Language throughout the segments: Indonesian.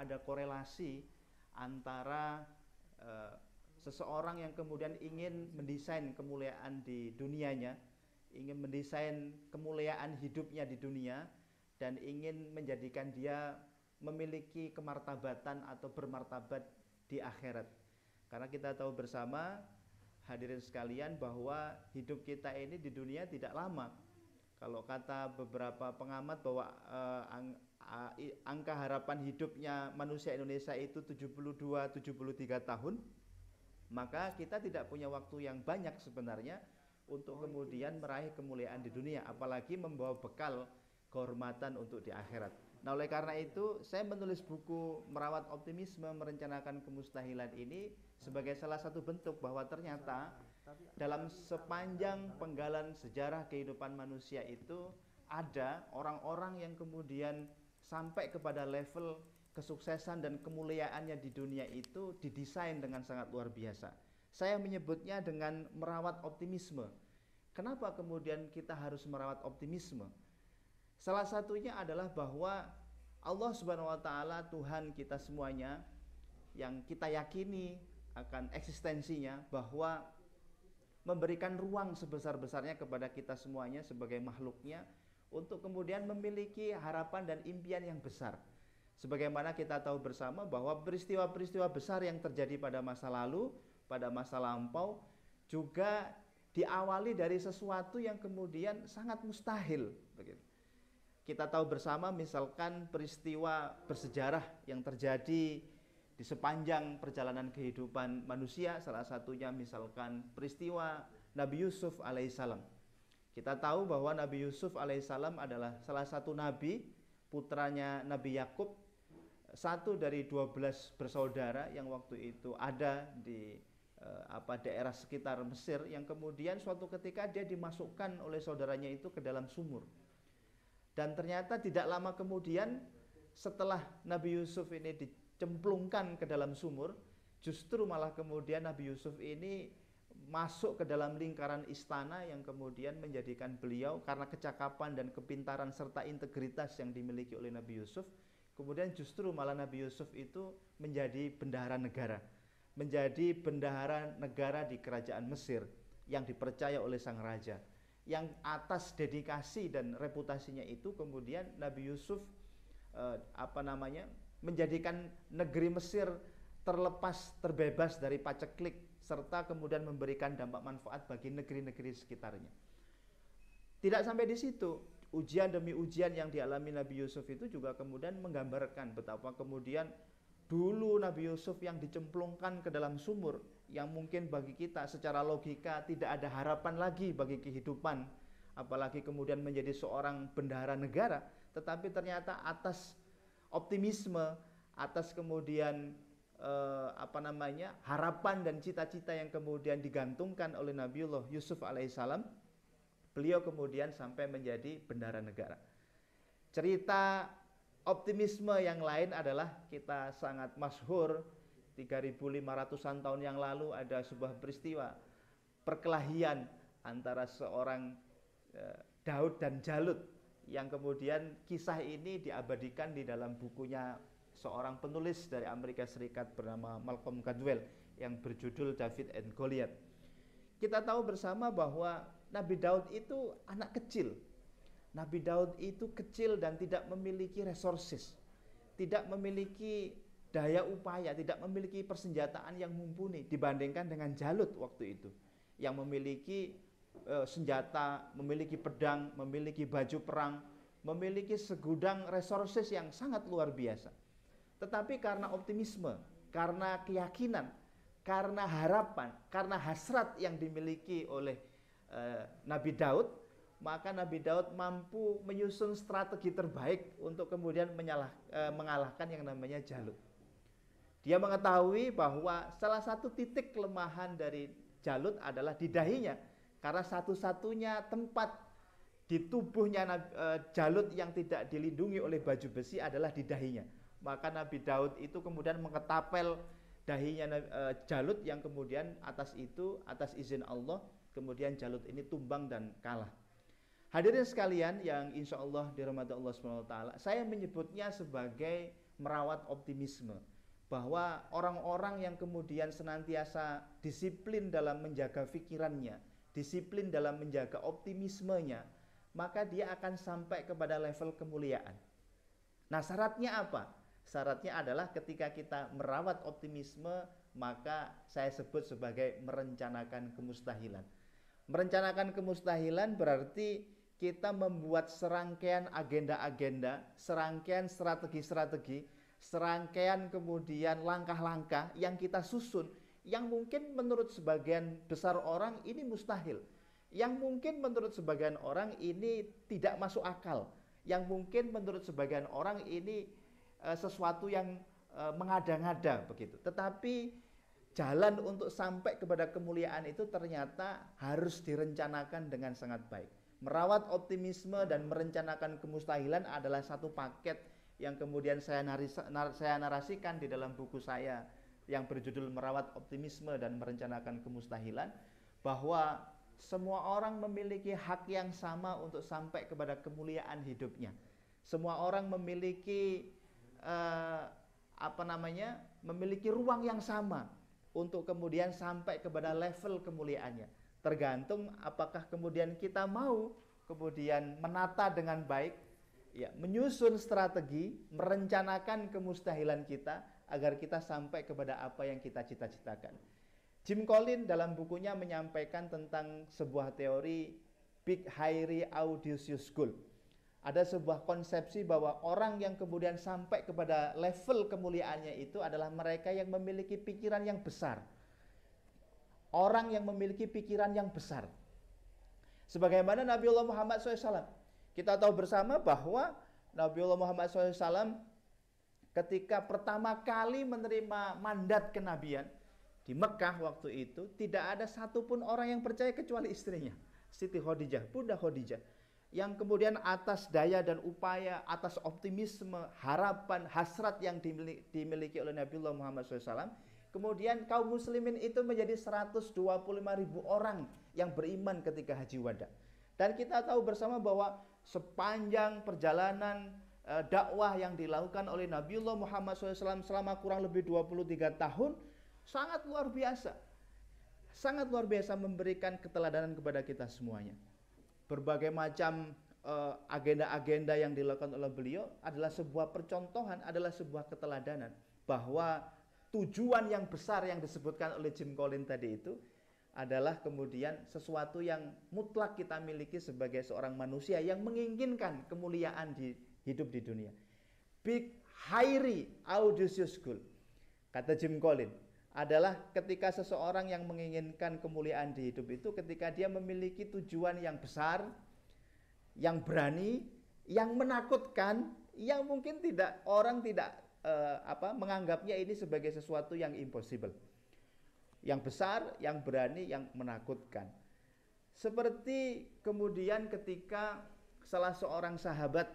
ada korelasi antara seseorang yang kemudian ingin mendesain kemuliaan di dunianya, ingin mendesain kemuliaan hidupnya di dunia, dan ingin menjadikan dia memiliki kemartabatan atau bermartabat di akhirat. Karena kita tahu bersama, hadirin sekalian, bahwa hidup kita ini di dunia tidak lama. Kalau kata beberapa pengamat bahwa angka harapan hidupnya manusia Indonesia itu 72-73 tahun, maka kita tidak punya waktu yang banyak sebenarnya untuk kemudian meraih kemuliaan di dunia, apalagi membawa bekal kehormatan untuk di akhirat. Nah, oleh karena itu saya menulis buku Merawat Optimisme Merencanakan Kemustahilan ini sebagai salah satu bentuk bahwa ternyata dalam sepanjang penggalan sejarah kehidupan manusia itu ada orang-orang yang kemudian sampai kepada level kesuksesan dan kemuliaannya di dunia itu didesain dengan sangat luar biasa. Saya menyebutnya dengan merawat optimisme. Kenapa kemudian kita harus merawat optimisme? Salah satunya adalah bahwa Allah Subhanahu wa taala, Tuhan kita semuanya, yang kita yakini akan eksistensinya, bahwa memberikan ruang sebesar-besarnya kepada kita semuanya sebagai makhluknya untuk kemudian memiliki harapan dan impian yang besar. Sebagaimana kita tahu bersama bahwa peristiwa-peristiwa besar yang terjadi pada masa lalu, pada masa lampau, juga diawali dari sesuatu yang kemudian sangat mustahil, begitu. Kita tahu bersama misalkan peristiwa bersejarah yang terjadi di sepanjang perjalanan kehidupan manusia, salah satunya misalkan peristiwa Nabi Yusuf alaihissalam. Kita tahu bahwa Nabi Yusuf alaihissalam adalah salah satu nabi, putranya Nabi Yakub, satu dari 12 bersaudara yang waktu itu ada di daerah sekitar Mesir, yang kemudian suatu ketika dia dimasukkan oleh saudaranya itu ke dalam sumur. Dan ternyata tidak lama kemudian setelah Nabi Yusuf ini dicemplungkan ke dalam sumur, justru malah kemudian Nabi Yusuf ini masuk ke dalam lingkaran istana yang kemudian menjadikan beliau, karena kecakapan dan kepintaran serta integritas yang dimiliki oleh Nabi Yusuf, kemudian justru malah Nabi Yusuf itu menjadi bendahara negara. Menjadi bendahara negara di kerajaan Mesir yang dipercaya oleh sang raja. Yang atas dedikasi dan reputasinya itu kemudian Nabi Yusuf menjadikan negeri Mesir terlepas, terbebas dari paceklik, serta kemudian memberikan dampak manfaat bagi negeri-negeri sekitarnya. Tidak sampai di situ, ujian demi ujian yang dialami Nabi Yusuf itu juga kemudian menggambarkan betapa kemudian dulu Nabi Yusuf yang dicemplungkan ke dalam sumur, yang mungkin bagi kita secara logika tidak ada harapan lagi bagi kehidupan, apalagi kemudian menjadi seorang bendahara negara, tetapi ternyata atas optimisme, atas kemudian harapan dan cita-cita yang kemudian digantungkan oleh Nabiullah Yusuf alaihissalam, beliau kemudian sampai menjadi bendahara negara. Cerita optimisme yang lain adalah kita sangat masyhur 3.500-an tahun yang lalu ada sebuah peristiwa perkelahian antara seorang Daud dan Jalut, yang kemudian kisah ini diabadikan di dalam bukunya seorang penulis dari Amerika Serikat bernama Malcolm Gladwell yang berjudul David and Goliath. Kita tahu bersama bahwa Nabi Daud itu anak kecil. Nabi Daud itu kecil dan tidak memiliki resources, tidak memiliki daya upaya, tidak memiliki persenjataan yang mumpuni dibandingkan dengan Jalut waktu itu, yang memiliki senjata, memiliki pedang, memiliki baju perang, memiliki segudang resources yang sangat luar biasa. Tetapi karena optimisme, karena keyakinan, karena harapan, karena hasrat yang dimiliki oleh Nabi Daud, maka Nabi Daud mampu menyusun strategi terbaik untuk kemudian mengalahkan yang namanya Jalut. Dia mengetahui bahwa salah satu titik kelemahan dari Jalut adalah di dahinya, karena satu-satunya tempat di tubuhnya Jalut yang tidak dilindungi oleh baju besi adalah di dahinya. Maka Nabi Daud itu kemudian mengetapel dahinya Jalut, yang kemudian atas izin Allah, kemudian Jalut ini tumbang dan kalah. Hadirin sekalian yang insya Allah dirahmati Allah SWT, saya menyebutnya sebagai merawat optimisme, bahwa orang-orang yang kemudian senantiasa disiplin dalam menjaga pikirannya, disiplin dalam menjaga optimismenya, maka dia akan sampai kepada level kemuliaan. Nah, syaratnya apa? Syaratnya adalah ketika kita merawat optimisme, maka saya sebut sebagai merencanakan kemustahilan. Merencanakan kemustahilan berarti kita membuat serangkaian agenda-agenda, serangkaian strategi-strategi, serangkaian kemudian langkah-langkah yang kita susun, yang mungkin menurut sebagian besar orang ini mustahil, yang mungkin menurut sebagian orang ini tidak masuk akal, yang mungkin menurut sebagian orang ini sesuatu yang mengada-ngada begitu. Tetapi jalan untuk sampai kepada kemuliaan itu ternyata harus direncanakan dengan sangat baik. Merawat optimisme dan merencanakan kemustahilan adalah satu paket yang kemudian saya narasikan di dalam buku saya yang berjudul Merawat Optimisme dan Merencanakan Kemustahilan, bahwa semua orang memiliki hak yang sama untuk sampai kepada kemuliaan hidupnya. Semua orang memiliki memiliki ruang yang sama untuk kemudian sampai kepada level kemuliaannya. Tergantung apakah kemudian kita mau kemudian menata dengan baik, ya, menyusun strategi, merencanakan kemustahilan kita agar kita sampai kepada apa yang kita cita-citakan. Jim Collins dalam bukunya menyampaikan tentang sebuah teori Big Hairy Audacious Goal. Ada sebuah konsepsi bahwa orang yang kemudian sampai kepada level kemuliaannya itu adalah mereka yang memiliki pikiran yang besar. Orang yang memiliki pikiran yang besar. Sebagaimana Nabiullah Muhammad SAW. Kita tahu bersama bahwa Nabiullah Muhammad SAW ketika pertama kali menerima mandat kenabian di Mekah waktu itu, tidak ada satupun orang yang percaya kecuali istrinya, Siti Khadijah, Bunda Khadijah, yang kemudian atas daya dan upaya, atas optimisme, harapan, hasrat yang dimiliki oleh Nabiullah Muhammad SAW, kemudian kaum muslimin itu menjadi 125.000 orang yang beriman ketika Haji Wada. Dan kita tahu bersama bahwa sepanjang perjalanan dakwah yang dilakukan oleh Nabiullah Muhammad SAW selama kurang lebih 23 tahun, sangat luar biasa. Sangat luar biasa memberikan keteladanan kepada kita semuanya. Berbagai macam agenda-agenda yang dilakukan oleh beliau adalah sebuah percontohan, adalah sebuah keteladanan bahwa tujuan yang besar yang disebutkan oleh Jim Collins tadi itu adalah kemudian sesuatu yang mutlak kita miliki sebagai seorang manusia yang menginginkan kemuliaan di hidup di dunia. Big Hairy Audacious Goal, kata Jim Collins, adalah ketika seseorang yang menginginkan kemuliaan di hidup itu ketika dia memiliki tujuan yang besar, yang berani, yang menakutkan, yang mungkin orang tidak menganggapnya ini sebagai sesuatu yang impossible. Yang besar, yang berani, yang menakutkan. Seperti kemudian ketika salah seorang sahabat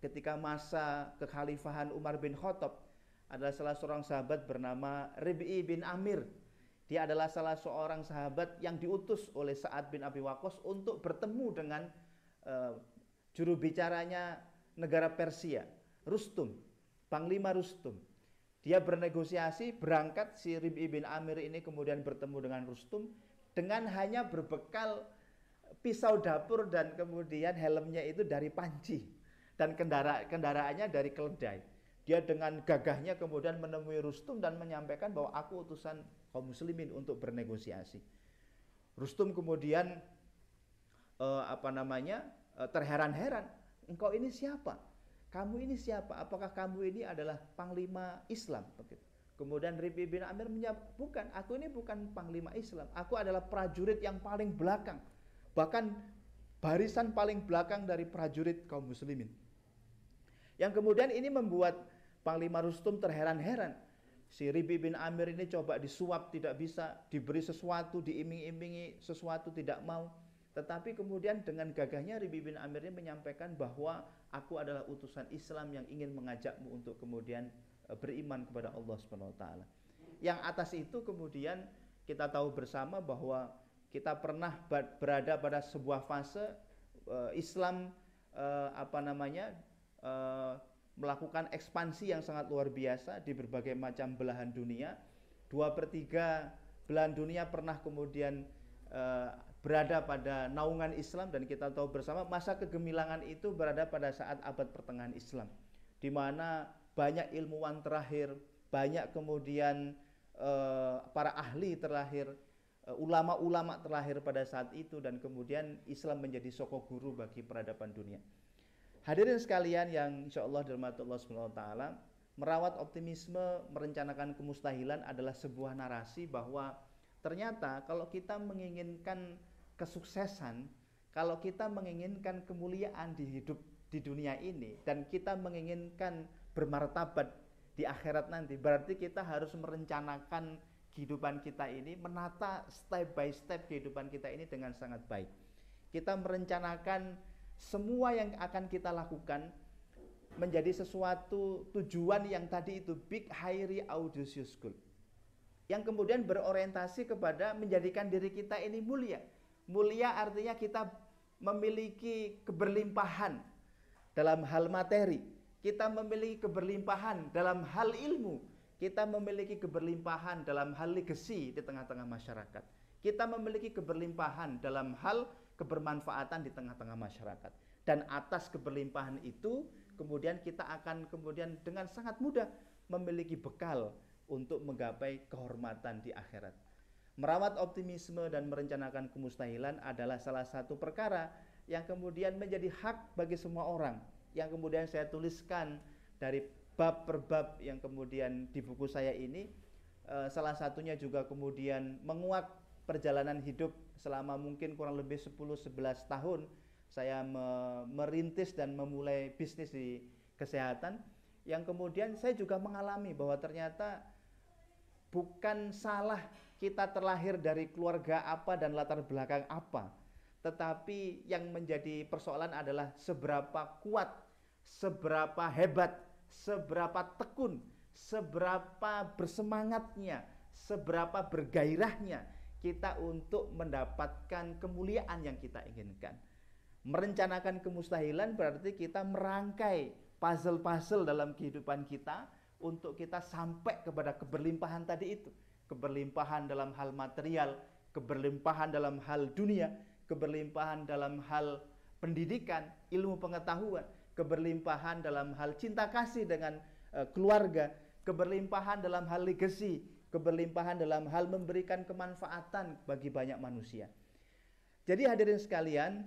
ketika masa kekhalifahan Umar bin Khattab, adalah salah seorang sahabat bernama Rib'i bin Amir. Dia adalah salah seorang sahabat yang diutus oleh Sa'ad bin Abi Waqqas untuk bertemu dengan juru bicaranya negara Persia, Rustum, Panglima Rustum. Dia bernegosiasi, berangkat si Rib'i bin Amir ini kemudian bertemu dengan Rustum dengan hanya berbekal pisau dapur dan kemudian helmnya itu dari panci dan kendaraannya dari keledai. Dia dengan gagahnya kemudian menemui Rustum dan menyampaikan bahwa aku utusan kaum muslimin untuk bernegosiasi. Rustum kemudian terheran-heran, engkau ini siapa? Kamu ini siapa? Apakah kamu ini adalah panglima Islam? Kemudian Rib'i bin Amir menjawab, bukan, aku ini bukan panglima Islam. Aku adalah prajurit yang paling belakang. Bahkan barisan paling belakang dari prajurit kaum muslimin. Yang kemudian ini membuat Panglima Rustum terheran-heran. Si Rib'i bin Amir ini coba disuap, tidak bisa, diberi sesuatu, diiming-imingi sesuatu, tidak mau. Tetapi kemudian dengan gagahnya Rib'i bin Amir ini menyampaikan bahwa aku adalah utusan Islam yang ingin mengajakmu untuk kemudian beriman kepada Allah Subhanahu wa taala. Yang atas itu kemudian kita tahu bersama bahwa kita pernah berada pada sebuah fase Islam melakukan ekspansi yang sangat luar biasa di berbagai macam belahan dunia. 2/3 belahan dunia pernah kemudian berada pada naungan Islam, dan kita tahu bersama masa kegemilangan itu berada pada saat abad pertengahan Islam, di mana banyak ilmuwan terlahir, banyak kemudian para ahli terlahir, ulama-ulama terlahir pada saat itu, dan kemudian Islam menjadi soko guru bagi peradaban dunia. Hadirin sekalian yang insya Allah dirahmati Allah Subhanahu wa taala, merawat optimisme, merencanakan kemustahilan adalah sebuah narasi bahwa ternyata kalau kita menginginkan kesuksesan, kalau kita menginginkan kemuliaan di hidup di dunia ini, dan kita menginginkan bermartabat di akhirat nanti, berarti kita harus merencanakan kehidupan kita ini, menata step by step kehidupan kita ini dengan sangat baik. Kita merencanakan semua yang akan kita lakukan menjadi sesuatu tujuan yang tadi itu big high audacious goal, yang kemudian berorientasi kepada menjadikan diri kita ini mulia. Mulia artinya kita memiliki keberlimpahan dalam hal materi, kita memiliki keberlimpahan dalam hal ilmu, kita memiliki keberlimpahan dalam hal legacy di tengah-tengah masyarakat, kita memiliki keberlimpahan dalam hal kebermanfaatan di tengah-tengah masyarakat. Dan atas keberlimpahan itu kemudian kita akan kemudian dengan sangat mudah memiliki bekal untuk menggapai kehormatan di akhirat. Merawat optimisme dan merencanakan kemustahilan adalah salah satu perkara yang kemudian menjadi hak bagi semua orang, yang kemudian saya tuliskan dari bab per bab yang kemudian di buku saya ini. Salah satunya juga kemudian menguak perjalanan hidup selama mungkin kurang lebih 10-11 tahun saya merintis dan memulai bisnis di kesehatan, yang kemudian saya juga mengalami bahwa ternyata bukan salah kita terlahir dari keluarga apa dan latar belakang apa, tetapi yang menjadi persoalan adalah seberapa kuat, seberapa hebat, seberapa tekun, seberapa bersemangatnya, seberapa bergairahnya kita untuk mendapatkan kemuliaan yang kita inginkan. Merencanakan kemustahilan berarti kita merangkai puzzle-puzzle dalam kehidupan kita untuk kita sampai kepada keberlimpahan tadi itu. Keberlimpahan dalam hal material, keberlimpahan dalam hal dunia, keberlimpahan dalam hal pendidikan, ilmu pengetahuan, keberlimpahan dalam hal cinta kasih dengan keluarga, keberlimpahan dalam hal legacy, keberlimpahan dalam hal memberikan kemanfaatan bagi banyak manusia. Jadi hadirin sekalian,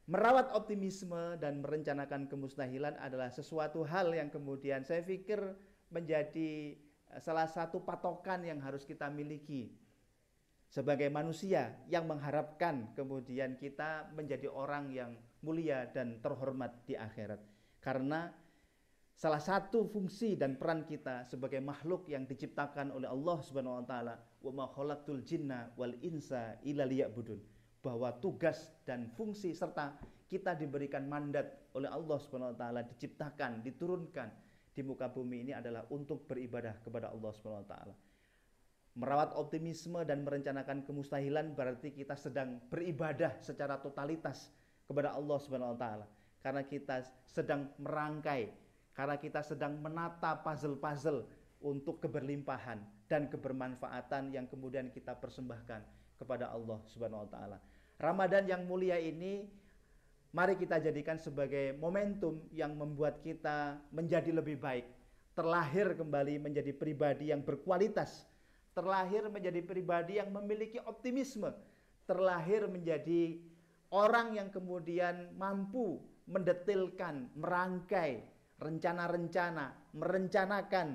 merawat optimisme dan merencanakan kemustahilan adalah sesuatu hal yang kemudian saya pikir menjadi salah satu patokan yang harus kita miliki sebagai manusia yang mengharapkan kemudian kita menjadi orang yang mulia dan terhormat di akhirat. Karena salah satu fungsi dan peran kita sebagai makhluk yang diciptakan oleh Allah Subhanahu wa taala, wa ma khalaqtul jinna wal insa illa liya'budun, bahwa tugas dan fungsi serta kita diberikan mandat oleh Allah Subhanahu wa taala, diciptakan, diturunkan di muka bumi ini adalah untuk beribadah kepada Allah Subhanahu wa taala. Merawat optimisme dan merencanakan kemustahilan berarti kita sedang beribadah secara totalitas kepada Allah Subhanahu wa taala, karena kita sedang merangkai, karena kita sedang menata puzzle-puzzle untuk keberlimpahan dan kebermanfaatan yang kemudian kita persembahkan kepada Allah Subhanahu wa taala. Ramadan yang mulia ini mari kita jadikan sebagai momentum yang membuat kita menjadi lebih baik, terlahir kembali menjadi pribadi yang berkualitas, terlahir menjadi pribadi yang memiliki optimisme, terlahir menjadi orang yang kemudian mampu mendetilkan, merangkai rencana-rencana, merencanakan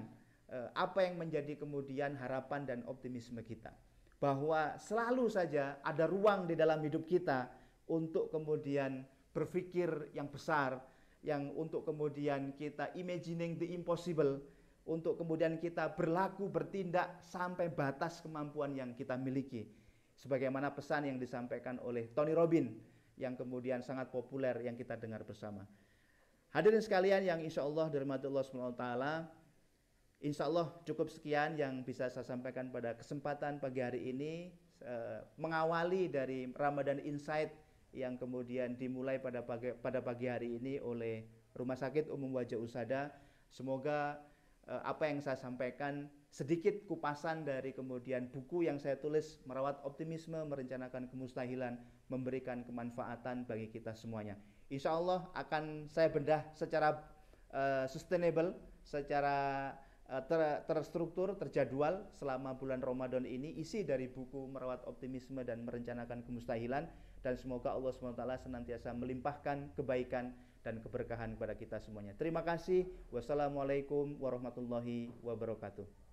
apa yang menjadi kemudian harapan dan optimisme kita. Bahwa selalu saja ada ruang di dalam hidup kita untuk kemudian berpikir yang besar, yang untuk kemudian kita imagining the impossible, untuk kemudian kita berlaku, bertindak sampai batas kemampuan yang kita miliki. Sebagaimana pesan yang disampaikan oleh Tony Robbins yang kemudian sangat populer yang kita dengar bersama. Hadirin sekalian yang insya Allah dirahmati Allah SWT, insya Allah cukup sekian yang bisa saya sampaikan pada kesempatan pagi hari ini, mengawali dari Ramadan Insight yang kemudian dimulai pada pagi hari ini oleh Rumah Sakit Umum Wajah Usada. Semoga apa yang saya sampaikan sedikit kupasan dari kemudian buku yang saya tulis, Merawat Optimisme, Merencanakan Kemustahilan, memberikan kemanfaatan bagi kita semuanya. Insya Allah akan saya bedah secara sustainable, secara terstruktur, terjadwal selama bulan Ramadan ini, isi dari buku Merawat Optimisme dan Merencanakan Kemustahilan, dan semoga Allah SWT senantiasa melimpahkan kebaikan dan keberkahan kepada kita semuanya. Terima kasih. Wassalamualaikum warahmatullahi wabarakatuh.